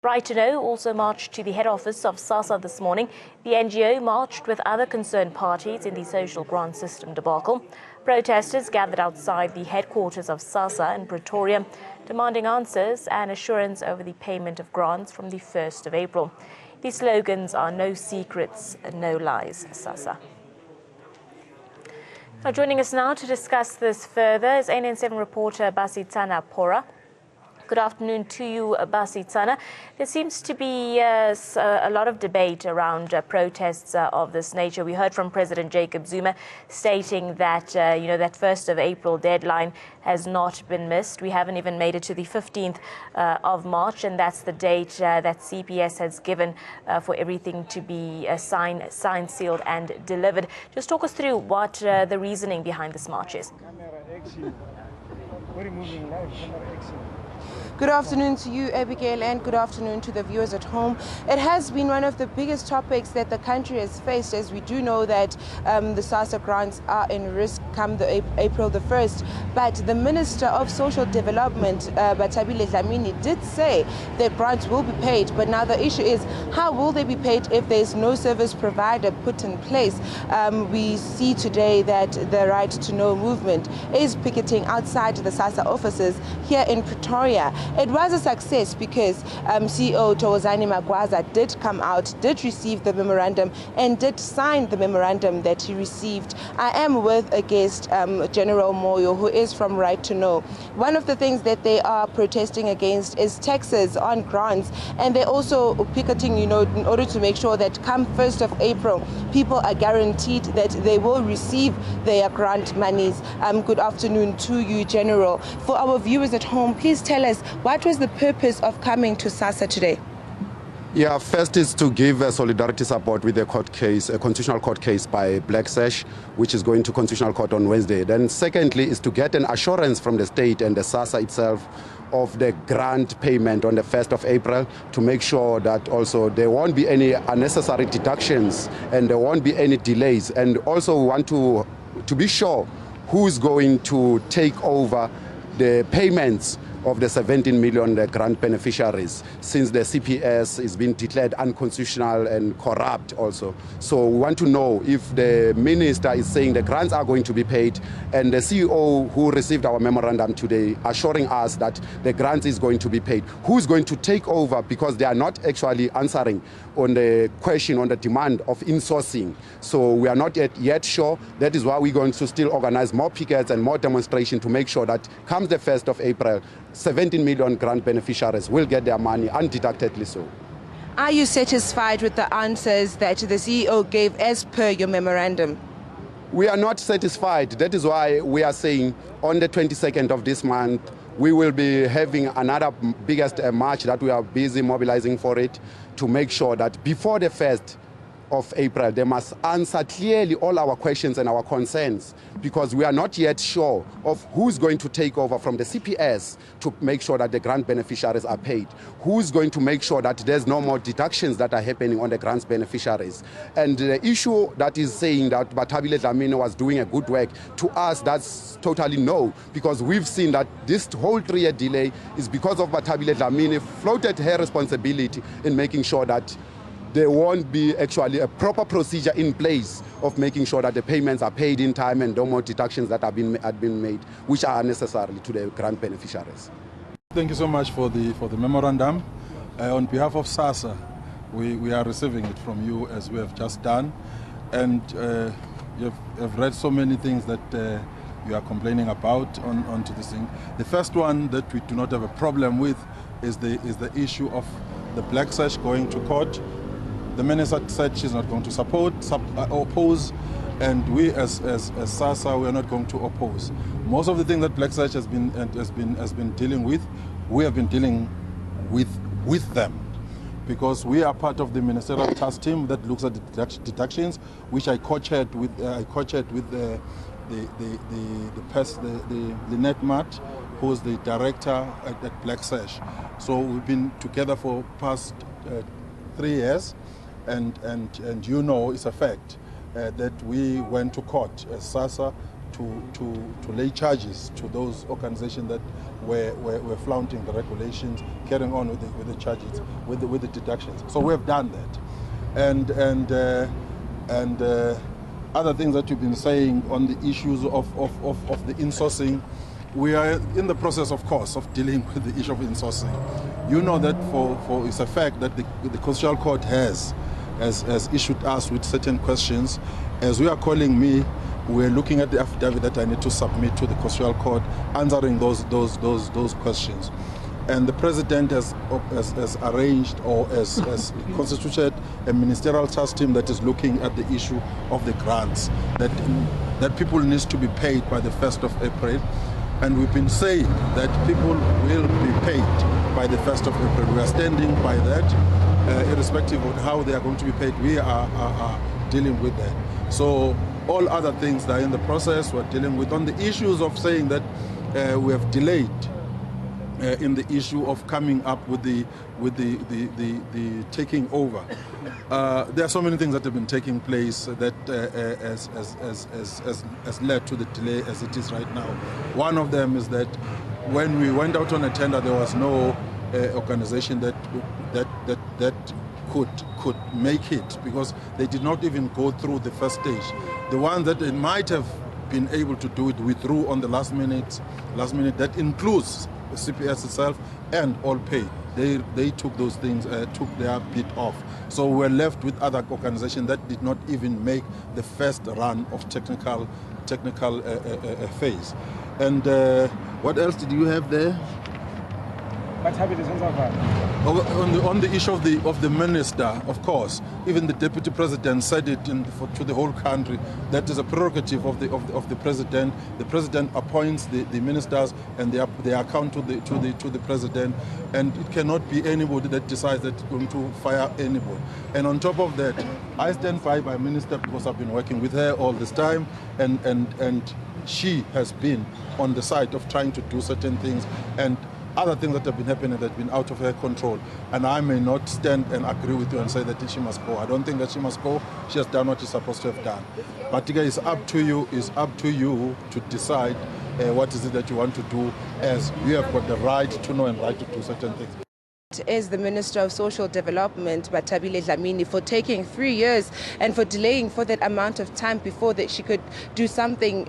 R2K also marched to the head office of SASSA this morning. The NGO marched with other concerned parties in the social grant system debacle. Protesters gathered outside the headquarters of SASSA in Pretoria, demanding answers and assurance over the payment of grants from the 1st of April. The slogans are "No secrets, no lies, SASSA." Now, joining us now to discuss this further is NN7 reporter Basitsana Pora. Good afternoon to you, Basitsana. There seems to be a lot of debate around protests of this nature. We heard from President Jacob Zuma stating that, that 1st of April deadline has not been missed. We haven't even made it to the 15th of March, and that's the date that CPS has given for everything to be signed, sealed and delivered. Just talk us through what the reasoning behind this march is. Good afternoon to you, Abigail, and good afternoon to the viewers at home. It has been one of the biggest topics that the country has faced, as we do know that the SASSA grants are in risk come April the 1st. But the Minister of Social Development, Bathabile Dlamini, did say that grants will be paid. But now the issue is, how will they be paid if there is no service provider put in place? We see today that the Right to Know movement is picketing outside the SASSA offices here in Pretoria. It was a success because CEO Thokozani Magwaza did come out, did receive the memorandum and did sign the memorandum that he received. I am with a guest, General Moyo, who is from Right to Know. One of the things that they are protesting against is taxes on grants, and they're also picketing, in order to make sure that come 1st of April, people are guaranteed that they will receive their grant monies. Good afternoon to you, General. For our viewers at home, please tell us, what was the purpose of coming to SASSA today? Yeah, first is to give a solidarity support with a court case, a constitutional court case by Black Sash, which is going to constitutional court on Wednesday. Then secondly is to get an assurance from the state and the SASSA itself of the grant payment on the 1st of April to make sure that also there won't be any unnecessary deductions and there won't be any delays. And also we want to be sure who's going to take over the payments of the 17 million grant beneficiaries, since the CPS is being declared unconstitutional and corrupt also. So we want to know if the minister is saying the grants are going to be paid, and the CEO who received our memorandum today assuring us that the grant is going to be paid. Who's going to take over, because they are not actually answering on the question, on the demand of insourcing. So we are not yet sure. That is why we're going to still organize more pickets and more demonstration to make sure that comes the 1st of April, 17 million grant beneficiaries will get their money undeductedly so. Are you satisfied with the answers that the CEO gave as per your memorandum? We are not satisfied. That is why we are saying on the 22nd of this month, we will be having another biggest march that we are busy mobilizing for it, to make sure that before the 1st of April, they must answer clearly all our questions and our concerns, because we are not yet sure of who's going to take over from the CPS to make sure that the grant beneficiaries are paid. Who's going to make sure that there's no more deductions that are happening on the grants beneficiaries. And the issue that is saying that Bathabile Dlamini was doing a good work, to us that's totally no, because we've seen that this whole 3-year delay is because of Bathabile Dlamini floated her responsibility in making sure that there won't be actually a proper procedure in place of making sure that the payments are paid in time and no more deductions that have been made, which are unnecessary to the grant beneficiaries. Thank you so much for the memorandum. On behalf of SASSA, we are receiving it from you, as we have just done. And you have read so many things that you are complaining about onto this thing. The first one that we do not have a problem with is the issue of the Black Sash going to court. The minister said she's not going to oppose, and we as SASSA, we are not going to oppose. Most of the things that Black Sash has been dealing with, we have been dealing with them, because we are part of the ministerial task team that looks at the deductions, which I co-chaired with the NetMart, who's the director at Black Sash. So we've been together for past 3 years. And it's a fact that we went to court as SASSA to lay charges to those organizations that were flaunting the regulations, carrying on with the charges, with the deductions. So we have done that, and other things that you've been saying on the issues of the insourcing. We are in the process, of course, of dealing with the issue of insourcing. You know that for it's a fact that the Constitutional Court has issued us with certain questions. As we are calling me, we're looking at the affidavit that I need to submit to the Constitutional Court, answering those questions. And the President has arranged or has constituted a ministerial task team that is looking at the issue of the grants, that people need to be paid by the 1st of April. And we've been saying that people will be paid by the 1st of April. We are standing by that, irrespective of how they are going to be paid. We are dealing with that. So all other things that are in the process, we're dealing with. On the issues of saying that we have delayed in the issue of coming up with the taking over. There are so many things that have been taking place that has led to the delay as it is right now. One of them is that when we went out on a tender, there was no organization that could make it, because they did not even go through the first stage. The one that they might have been able to do it withdrew on the last minute. That includes the CPS itself and all pay. They took those things, took their bid off. So we're left with other organizations that did not even make the first run of technical phase. And what else did you have there? On the issue of the minister, of course, even the deputy president said it to the whole country. That is a prerogative of the president. The president appoints the ministers, and they account to the president. And it cannot be anybody that decides that it's going to fire anybody. And on top of that, I stand by my minister because I've been working with her all this time, and she has been on the side of trying to do certain things, and other things that have been happening that have been out of her control. And I may not stand and agree with you and say that she must go. I don't think that she must go. She has done what she's supposed to have done. But it's up to you. It's up to you to decide what is it that you want to do, as you have got the right to know and right to do certain things. Is the Minister of Social Development, Bathabile Dlamini, for taking 3 years and for delaying for that amount of time before that she could do something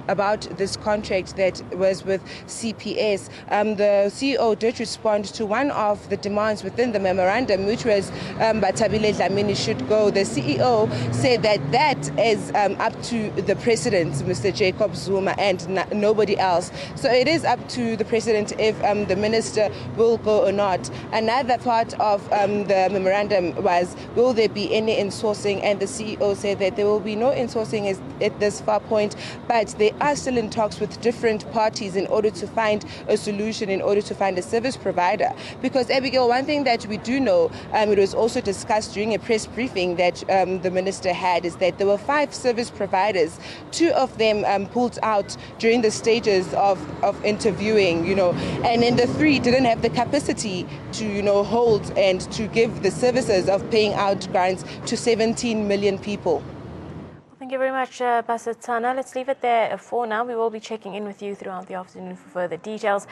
about this contract that was with CPS. The CEO did respond to one of the demands within the memorandum, which was Bathabile Dlamini should go. The CEO said that is up to the President, Mr. Jacob Zuma, and nobody else. So it is up to the President if the Minister will go or not. Another part of the memorandum was, will there be any insourcing? And the CEO said that there will be no insourcing at this far point, but they are still in talks with different parties in order to find a solution, in order to find a service provider. Because, Abigail, one thing that we do know, it was also discussed during a press briefing that the minister had, is that there were 5 service providers. 2 of them pulled out during the stages of interviewing, and then the 3 didn't have the capacity to hold and to give the services of paying out grants to 17 million people. Thank you very much, Basitsana. Let's leave it there for now. We will be checking in with you throughout the afternoon for further details.